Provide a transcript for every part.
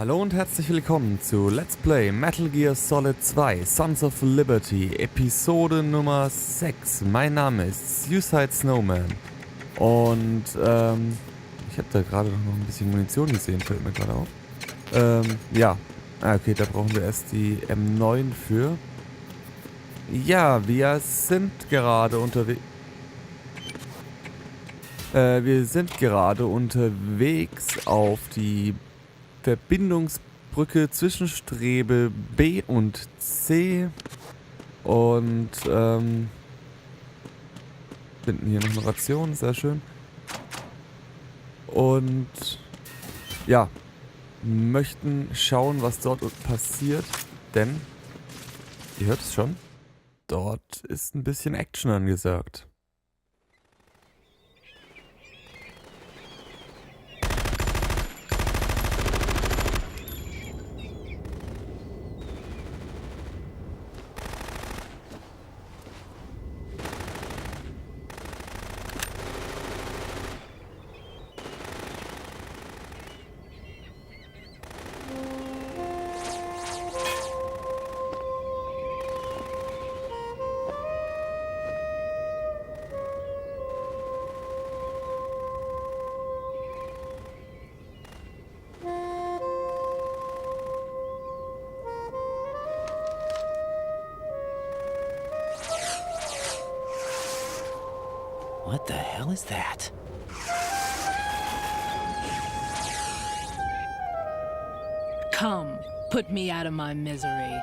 Hallo und herzlich willkommen zu Let's Play Metal Gear Solid 2 Sons of Liberty, Episode Nummer 6. Mein Name ist Suicide Snowman. Und, ich habe da gerade noch ein bisschen Munition gesehen, fällt mir gerade auf. Ja. Okay, da brauchen wir erst die M9 für. Ja, wir sind gerade unterwegs. Wir sind gerade unterwegs auf die Verbindungsbrücke zwischen Strebe B und C und finden hier noch eine Ration, sehr schön. Und ja, möchten schauen, was dort passiert, denn ihr hört es schon, dort ist ein bisschen Action angesagt. What the hell is that? Come, put me out of my misery.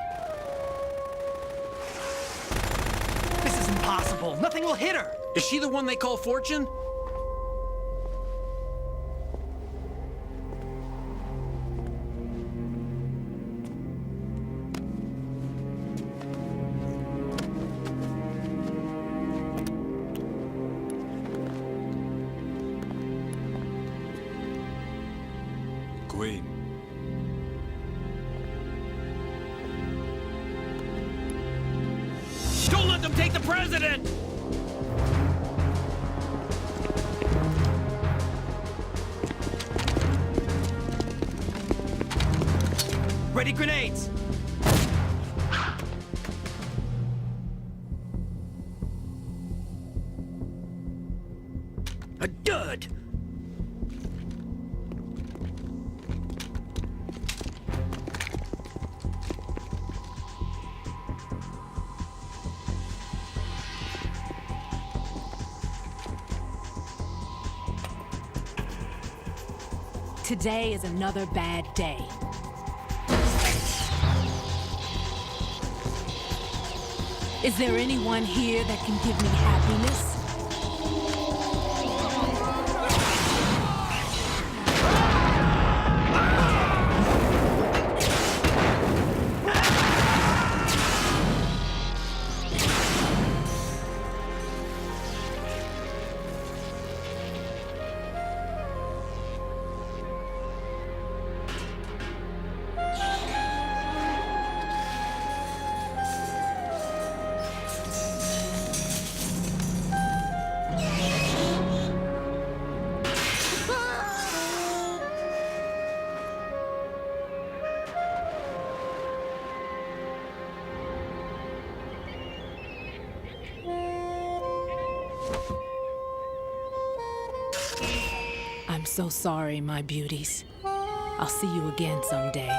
This is impossible. Nothing will hit her. Is she the one they call Fortune? Queen. Don't let them take the president! Ready grenades. A dud. Today is another bad day. Is there anyone here that can give me happiness? I'm so sorry, my beauties. I'll see you again someday.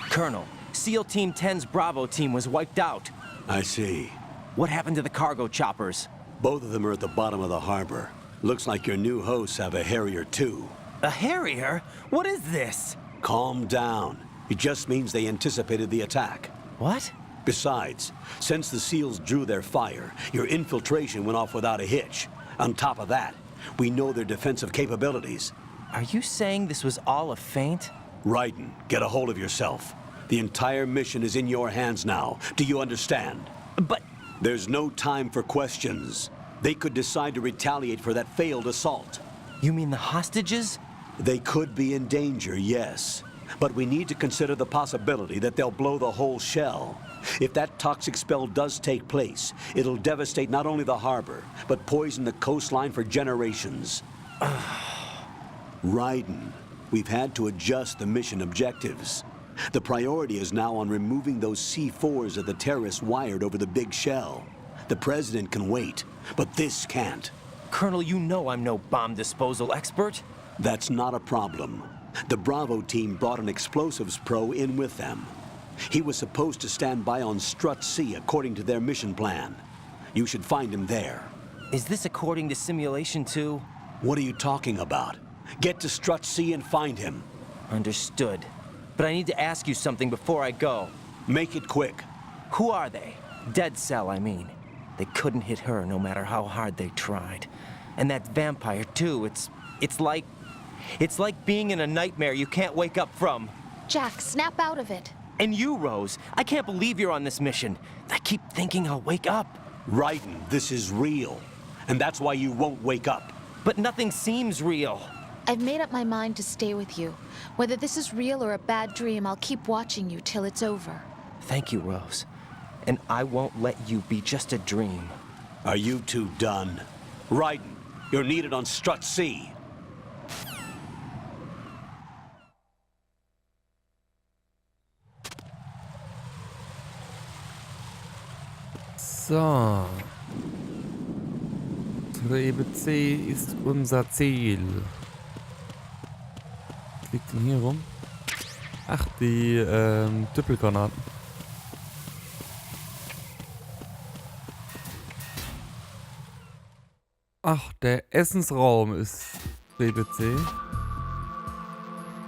Colonel, SEAL Team 10's Bravo team was wiped out. I see. What happened to the cargo choppers? Both of them are at the bottom of the harbor. Looks like your new hosts have a Harrier too. A Harrier? What is this? Calm down. It just means they anticipated the attack. What? Besides, since the SEALs drew their fire, your infiltration went off without a hitch. On top of that, we know their defensive capabilities. Are you saying this was all a feint? Raiden, get a hold of yourself. The entire mission is in your hands now. Do you understand? But There's no time for questions. They could decide to retaliate for that failed assault. you mean the hostages? They could be in danger, yes. But we need to consider the possibility that they'll blow the whole shell. If that toxic spell does take place, it'll devastate not only the harbor, but poison the coastline for generations. Raiden, we've had to adjust the mission objectives. The priority is now on removing those C4s that the terrorists wired over the big shell. The president can wait, but this can't. Colonel, you know I'm no bomb disposal expert. That's not a problem. The Bravo team brought an explosives pro in with them. He was supposed to stand by on Strut C according to their mission plan. You should find him there. Is this according to simulation too? What are you talking about? Get to Strut C and find him. Understood. But I need to ask you something before I go. Make it quick. Who are they? Dead Cell, I mean. They couldn't hit her no matter how hard they tried. And that vampire too, it's like being in a nightmare you can't wake up from. Jack, snap out of it. And you, Rose, I can't believe you're on this mission. I keep thinking I'll wake up. Raiden, this is real. And that's why you won't wake up. But nothing seems real. I've made up my mind to stay with you. Whether this is real or a bad dream, I'll keep watching you till it's over. Thank you, Rose. And I won't let you be just a dream. Are you two done? Raiden, you're needed on Strut C. So. Strebe C ist unser Ziel. Was liegt denn hier rum? Ach, die Düppelgranaten. Ach, der Essensraum ist Strebe C.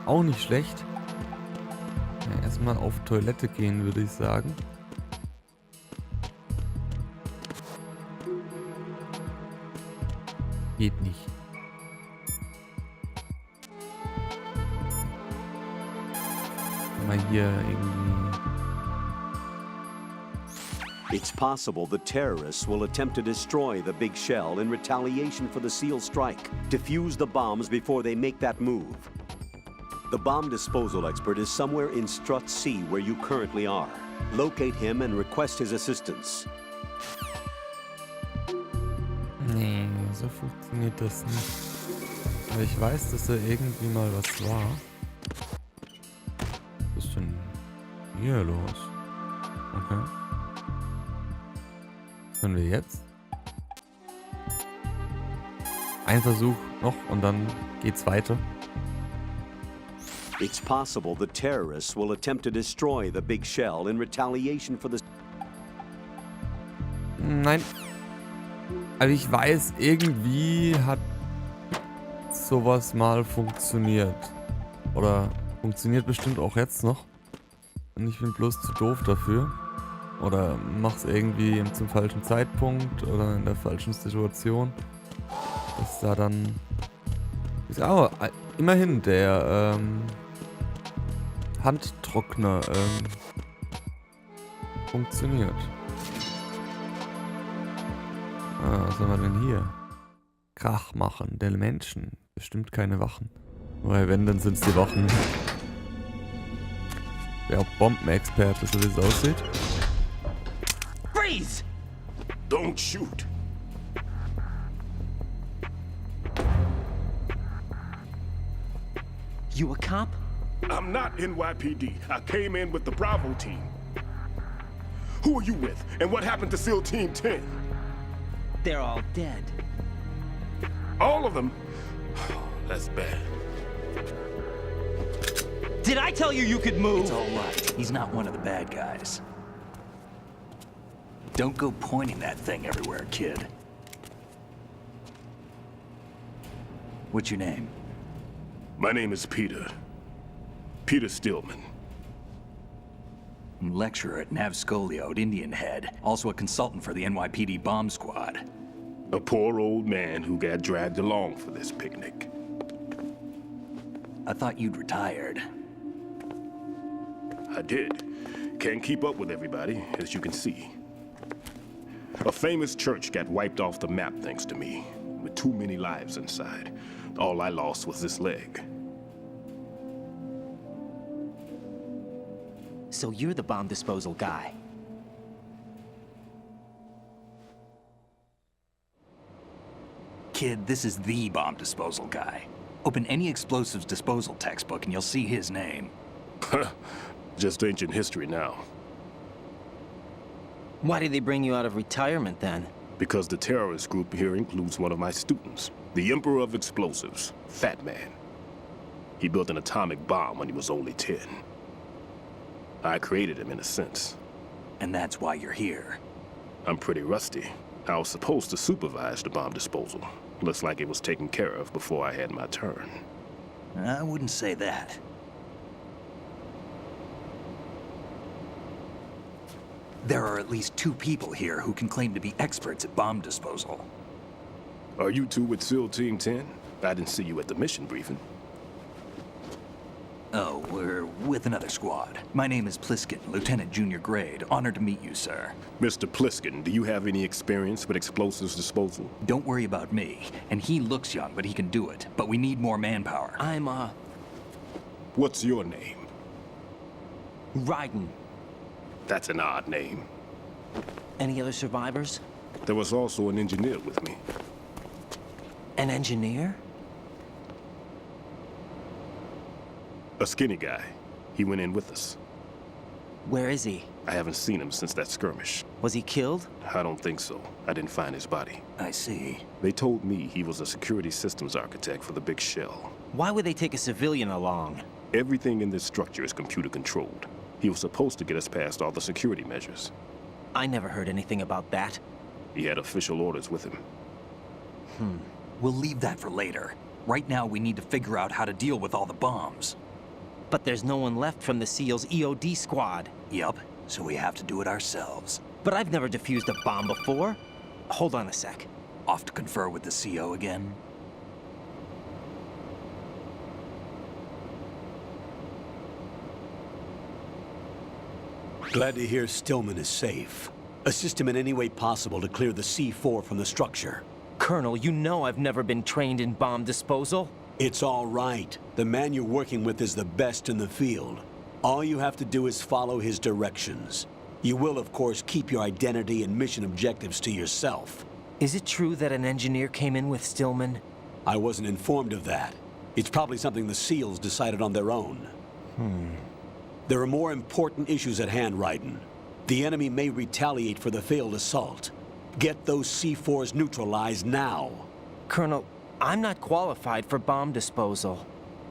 Auch nicht schlecht. Ja, erstmal auf Toilette gehen, würde ich sagen. Geht nicht. Mal hier irgendwie. It's possible the terrorists will attempt to destroy the big shell in retaliation for the SEAL strike. Defuse the bombs before they make that move. The bomb disposal expert is somewhere in Strut C where you currently are. Locate him and request his assistance. Nee, so funktioniert das nicht. Aber ich weiß, dass da irgendwie mal was war. Was ist denn hier los? Okay. Was können wir jetzt? Ein Versuch noch und dann geht's weiter. It's possible the terrorists will attempt to destroy the big shell in retaliation for the... Nein. Also ich weiß, irgendwie hat sowas mal funktioniert. Oder funktioniert bestimmt auch jetzt noch. Und ich bin bloß zu doof dafür. Oder mach's irgendwie zum falschen Zeitpunkt oder in der falschen Situation. Dass da dann... Aber immerhin, der Handtrockner funktioniert. Was haben wir denn hier? Krach machen der Menschen. Bestimmt keine Wachen. Weil wenn, dann sind es die Wachen. Der auch Bombenexperte, so wie es aussieht. Freeze! Don't shoot. You a cop? I'm not NYPD. I came in with the Bravo team. Who are you with? And what happened to SEAL Team 10? They're all dead. All of them? That's bad. Did I tell you you could move? It's all right. He's not one of the bad guys. Don't go pointing that thing everywhere, kid. What's your name? My name is Peter. Peter Stillman. I'm lecturer at Nav Scolio at Indian Head. Also a consultant for the NYPD bomb squad. A poor old man who got dragged along for this picnic. I thought you'd retired. I did. Can't keep up with everybody, as you can see. A famous church got wiped off the map thanks to me, with too many lives inside. All I lost was this leg. So you're the bomb disposal guy. Kid, this is the bomb disposal guy. Open any explosives disposal textbook and you'll see his name. Just ancient history now. Why did they bring you out of retirement then? Because the terrorist group here includes one of my students, the Emperor of Explosives, Fat Man. He built an atomic bomb when he was only 10. I created him in a sense. And that's why you're here. I'm pretty rusty. I was supposed to supervise the bomb disposal. Looks like it was taken care of before I had my turn. I wouldn't say that. There are at least 2 people here who can claim to be experts at bomb disposal. Are you two with SEAL Team 10? I didn't see you at the mission briefing. Oh, we're with another squad. My name is Pliskin, Lieutenant Junior Grade. Honored to meet you, sir. Mr. Pliskin, do you have any experience with explosives disposal? Don't worry about me. And he looks young, but he can do it. But we need more manpower. I'm, What's your name? Raiden. That's an odd name. Any other survivors? There was also an engineer with me. An engineer? A skinny guy. He went in with us. Where is he? I haven't seen him since that skirmish. Was he killed? I don't think so. I didn't find his body. I see. They told me he was a security systems architect for the big shell. Why would they take a civilian along? Everything in this structure is computer controlled. He was supposed to get us past all the security measures. I never heard anything about that. He had official orders with him. We'll leave that for later. Right now, we need to figure out how to deal with all the bombs. But there's no one left from the SEAL's EOD squad. Yup, so we have to do it ourselves. But I've never defused a bomb before. Hold on a sec. Off to confer with the CO again? Glad to hear Stillman is safe. Assist him in any way possible to clear the C4 from the structure. Colonel, you know I've never been trained in bomb disposal. It's all right. The man you're working with is the best in the field. All you have to do is follow his directions. You will, of course, keep your identity and mission objectives to yourself. Is it true that an engineer came in with Stillman? I wasn't informed of that. It's probably something the SEALs decided on their own. There are more important issues at hand, Raiden. The enemy may retaliate for the failed assault. Get those C4s neutralized now. Colonel, I'm not qualified for bomb disposal.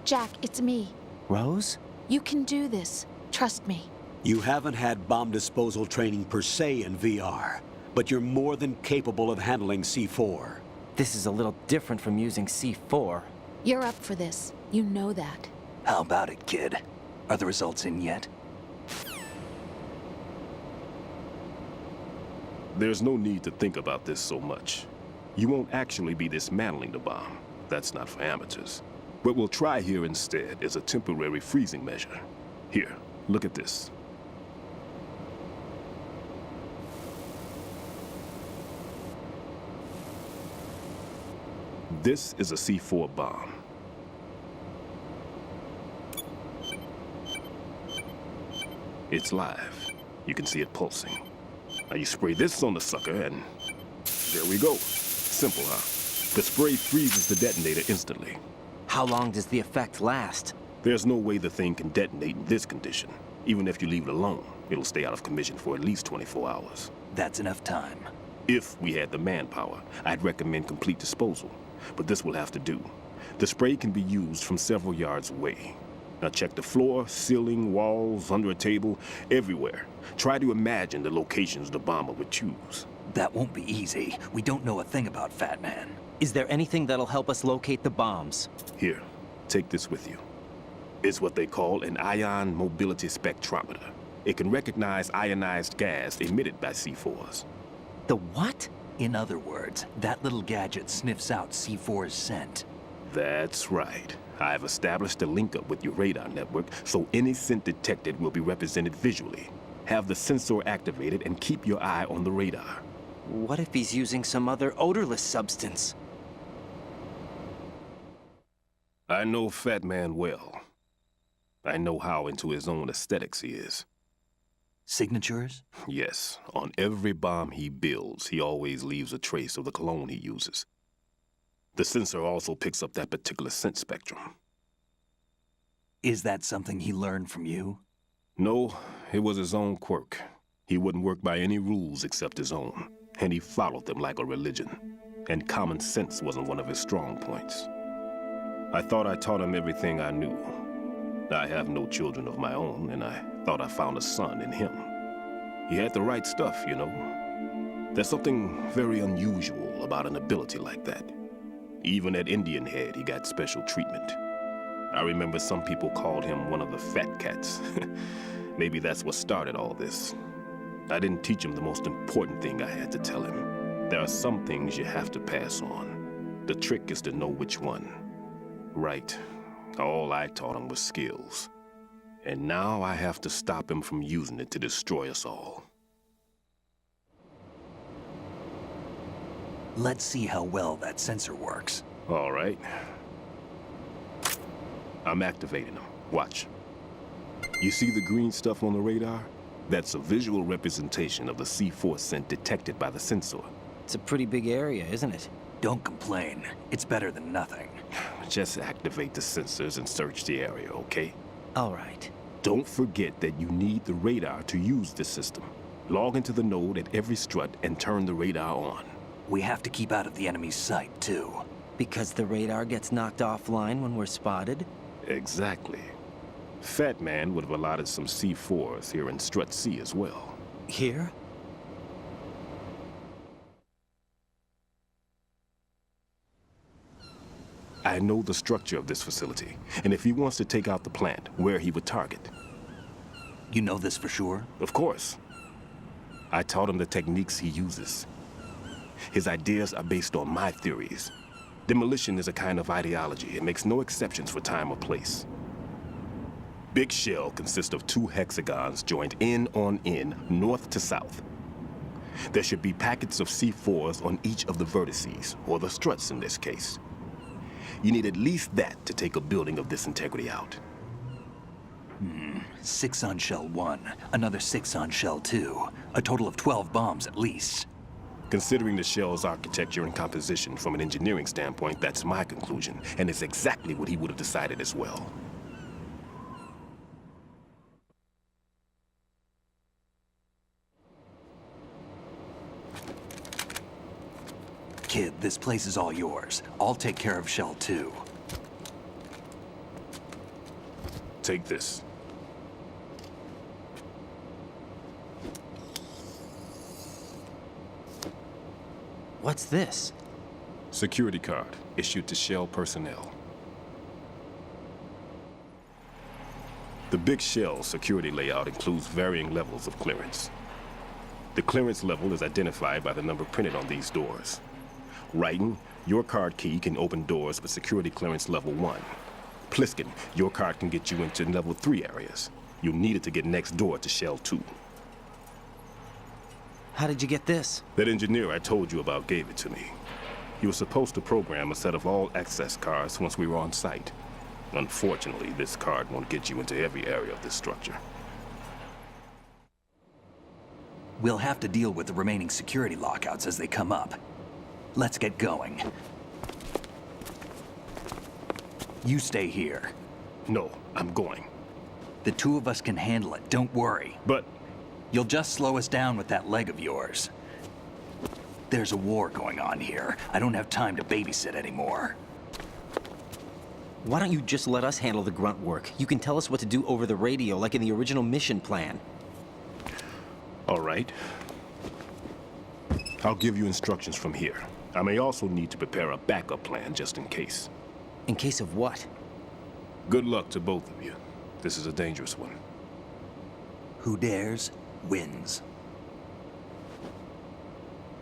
Jack, it's me. Rose? You can do this. Trust me. You haven't had bomb disposal training per se in VR, but you're more than capable of handling C4. This is a little different from using C4. You're up for this. You know that. How about it, kid? Are the results in yet? There's no need to think about this so much. You won't actually be dismantling the bomb. That's not for amateurs. What we'll try here instead is a temporary freezing measure. Here, look at this. This is a C4 bomb. It's live. You can see it pulsing. Now you spray this on the sucker and there we go. Simple, huh? The spray freezes the detonator instantly. How long does the effect last? There's no way the thing can detonate in this condition. Even if you leave it alone, it'll stay out of commission for at least 24 hours. That's enough time. If we had the manpower, I'd recommend complete disposal. But this will have to do. The spray can be used from several yards away. Now check the floor, ceiling, walls, under a table, everywhere. Try to imagine the locations the bomber would choose. That won't be easy. We don't know a thing about Fat Man. Is there anything that'll help us locate the bombs? Here, take this with you. It's what they call an ion mobility spectrometer. It can recognize ionized gas emitted by C4s. The what? In other words, that little gadget sniffs out C4's scent. That's right. I've established a link up with your radar network, so any scent detected will be represented visually. Have the sensor activated and keep your eye on the radar. What if he's using some other odorless substance? I know Fat Man well. I know how into his own aesthetics he is. Signatures? Yes, on every bomb he builds, he always leaves a trace of the cologne he uses. The sensor also picks up that particular scent spectrum. Is that something he learned from you? No, it was his own quirk. He wouldn't work by any rules except his own, and he followed them like a religion. And common sense wasn't one of his strong points. I thought I taught him everything I knew. I have no children of my own, and I thought I found a son in him. He had the right stuff, you know. There's something very unusual about an ability like that. Even at Indian Head, he got special treatment. I remember some people called him one of the fat cats. Maybe that's what started all this. I didn't teach him the most important thing I had to tell him. There are some things you have to pass on. The trick is to know which one. Right. All I taught him was skills. And now I have to stop him from using it to destroy us all. Let's see how well that sensor works. All right. I'm activating them. Watch. You see the green stuff on the radar? That's a visual representation of the C4 scent detected by the sensor. It's a pretty big area, isn't it? Don't complain. It's better than nothing. Just activate the sensors and search the area, okay? All right. Don't forget that you need the radar to use this system. Log into the node at every strut and turn the radar on. We have to keep out of the enemy's sight, too. Because the radar gets knocked offline when we're spotted? Exactly. Fat Man would have allotted some C4s here in Strut C as well. Here? I know the structure of this facility, and if he wants to take out the plant, where he would target. You know this for sure? Of course. I taught him the techniques he uses. His ideas are based on my theories. Demolition is a kind of ideology. It makes no exceptions for time or place. Big Shell consists of 2 hexagons joined end on end, north to south. There should be packets of C4s on each of the vertices, or the struts in this case. You need at least that to take a building of this integrity out. 6 on Shell 1, another 6 on Shell 2. A total of 12 bombs at least. Considering the shell's architecture and composition from an engineering standpoint, that's my conclusion, and it's exactly what he would have decided as well. Kid, this place is all yours. I'll take care of Shell 2. Take this. What's this? Security card, issued to Shell personnel. The Big Shell security layout includes varying levels of clearance. The clearance level is identified by the number printed on these doors. Writing, your card key can open doors with security clearance level 1. Pliskin, your card can get you into level 3 areas. You'll need it to get next door to Shell 2. How did you get this? That engineer I told you about gave it to me. He was supposed to program a set of all access cards once we were on site. Unfortunately, this card won't get you into every area of this structure. We'll have to deal with the remaining security lockouts as they come up. Let's get going. You stay here. No, I'm going. The 2 of us can handle it, don't worry. But you'll just slow us down with that leg of yours. There's a war going on here. I don't have time to babysit anymore. Why don't you just let us handle the grunt work? You can tell us what to do over the radio, like in the original mission plan. All right. I'll give you instructions from here. I may also need to prepare a backup plan just in case. In case of what? Good luck to both of you. This is a dangerous one. Who dares, wins.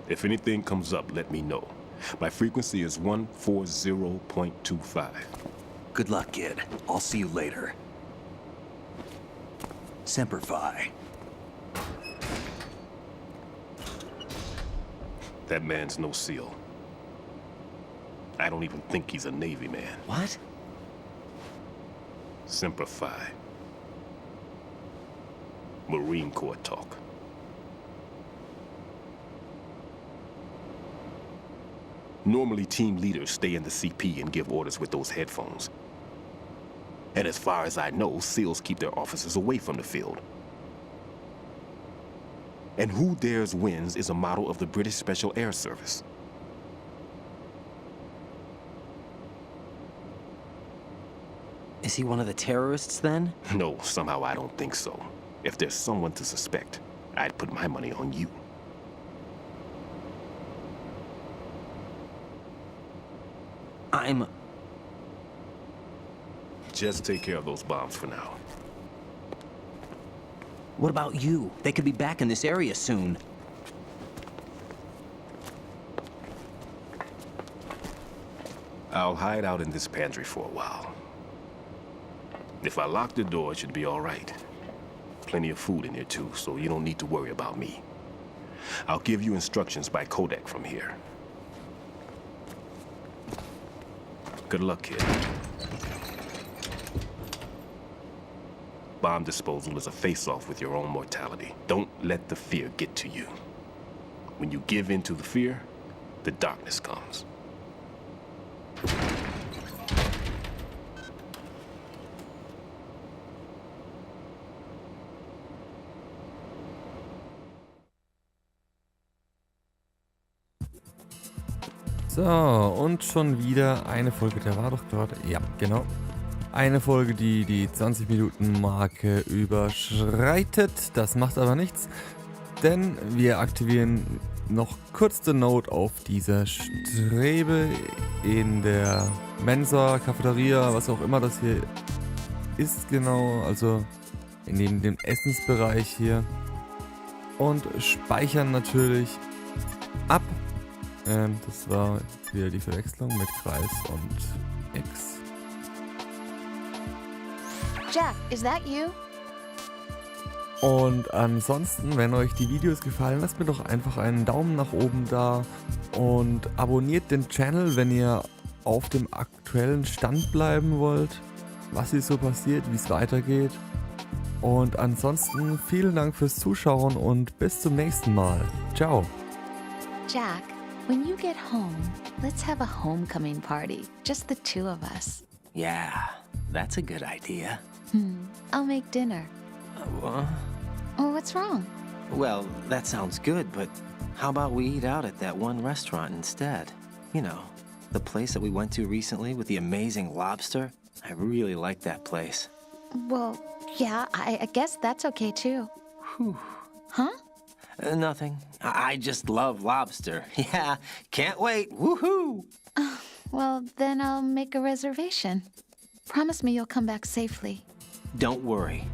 If anything comes up, let me know. My frequency is 140.25. Good luck, kid. I'll see you later. Semper Fi. That man's no SEAL. I don't even think he's a Navy man. What? Semper Fi. Marine Corps talk. Normally, team leaders stay in the CP and give orders with those headphones. And as far as I know, SEALs keep their officers away from the field. And who dares wins is a motto of the British Special Air Service. Is he one of the terrorists then? No, somehow I don't think so. If there's someone to suspect, I'd put my money on you. Just take care of those bombs for now. What about you? They could be back in this area soon. I'll hide out in this pantry for a while. If I lock the door, it should be all right. Plenty of food in here too, so you don't need to worry about me. I'll give you instructions by Kodak from here. Good luck, kid. Bomb disposal is a face-off with your own mortality. Don't let the fear get to you. When you give in to the fear, the darkness comes. So, und schon wieder eine Folge, der war doch gerade, ja, genau. Eine Folge, die die 20-Minuten-Marke überschreitet. Das macht aber nichts, denn wir aktivieren noch kurz den Note auf dieser Strebe in der Mensa, Cafeteria, was auch immer das hier ist genau, also in dem Essensbereich hier. Und speichern natürlich ab. Das war wieder die Verwechslung mit Kreis und X. Jack, is that you? Und ansonsten, wenn euch die Videos gefallen, lasst mir doch einfach einen Daumen nach oben da und abonniert den Channel, wenn ihr auf dem aktuellen Stand bleiben wollt, was hier so passiert, wie es weitergeht. Und ansonsten vielen Dank fürs Zuschauen und bis zum nächsten Mal. Ciao. Jack, when you get home, let's have a homecoming party. Just the two of us. Yeah, that's a good idea. I'll make dinner. Oh, what's wrong? Well, that sounds good, but how about we eat out at that one restaurant instead? You know, the place that we went to recently with the amazing lobster. I really like that place. Well, yeah, I guess that's okay too. Whew. Huh? Nothing. I just love lobster. Yeah, can't wait. Woohoo! Well, then I'll make a reservation. Promise me you'll come back safely. Don't worry.